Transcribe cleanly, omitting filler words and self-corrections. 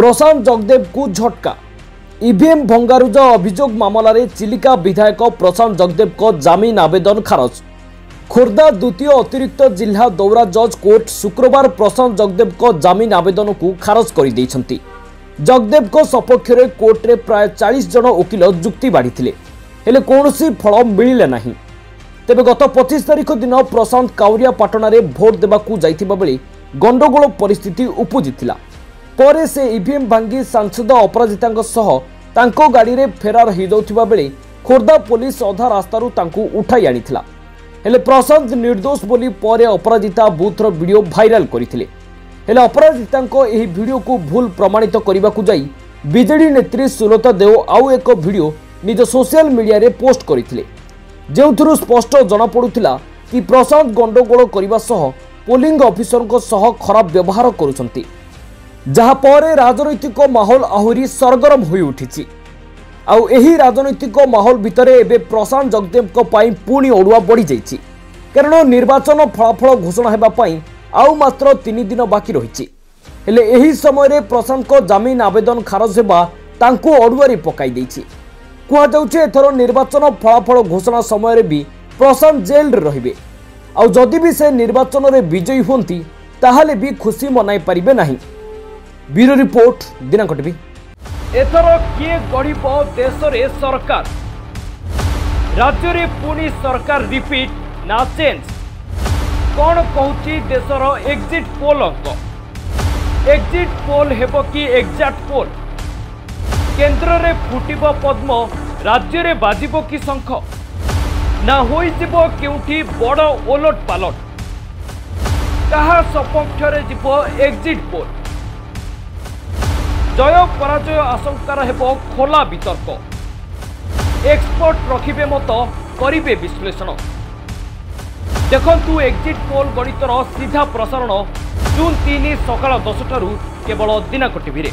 प्रशांत जगदेव को झटका। ईवीएम भंगारुज अभियोग मामलें चिलिका विधायक प्रशांत जगदेव को जमीन आवेदन खारज। खोर्धा द्वितीय अतिरिक्त जिला दौरा जज कोर्ट शुक्रवार प्रशांत जगदेव को जमीन आवेदन को खारज कर दैछंती। जगदेव को सपक्ष में कोर्ट रे प्राय 40 जन वकिल जुक्ति बाढ़ी हेले कौनसी फल मिले ना। तेबे गत 25 तारिख दिन प्रशांत काउरिया पाटना रे भोट देवाकू जाइथिबा बेले गंडगोल परिस्थिति उपजिथिला। परे से ईवीएम भांगी सांसद अपराजिता सह तांको गाड़ी रे फेरार हो जाउथिबा बेले खोर्धा पुलिस अधा रास्तारू तांको उठाई आनिथिला। हेले प्रशांत निर्दोष बोली परे अपराजिता बूथर वीडियो भाइराल करथिले। हेले अपराजितांको एही वीडियो को भूल प्रमाणित करबाकू जाई बीजेडी नेत्री सुलता देव आउ एक वीडियो निज सोशल मीडिया रे पोस्ट करथिले, जेउथुरु स्पष्ट जना पडुथिला कि प्रशांत गंडगोल करबा सह पोलिंग ऑफिसर को सह खराब व्यवहार करुछंती, जहाँ पर राजनैतिक माहौल आहुरी सरगरम होई उठिछि। आउ एही राजनैतिक माहौल भितर एबे प्रशांत जगदेव को पाई पुणी ओडुआ बढ़ी जाइछि, कारण निर्वाचन फलाफल घोषणा हेबा पाई आउ मात्र 3 दिन बाकी रहिछि। हेले एही समय रे प्रशांत को जमीन आवेदन खारज हेबा तांको ओडुआरी पकाई दैछि। कुआ जाउछि एथरो निर्वाचन फलाफल घोषणा समय रे भी प्रशांत जेल रे रहिबे। आउ जदि भी से निर्वाचन रे विजयी होंती ताहाले भी खुशी मनाई परिबे नाही। ब्यूरो रिपोर्ट दिनांक टीवी। एथर किए गढ़िब देश रे सरकार, राज्य रे पुणी सरकार रिपीट ना चेंज। कौन कहूची देशर एग्जिट पोल अंक? एग्जिट पोल हेबो कि एग्जैक्ट पोल? केंद्र रे फुटिब पद्म, राज्य रे बाजिबो कि शंख? ना होई जिवो केउठी बड़ ओलट पालट? कहा सपक्ष रे जिवो एग्जिट पोल? जय पराजय आशंकार हेबो खोला वितर्क। एक्सपर्ट रखिबे मत, करिबे विश्लेषण। देखंतु एग्जिट पोल गणितर सीधा प्रसारण जून 3 सकाळ 10 केवल दिनांक टीवी रे।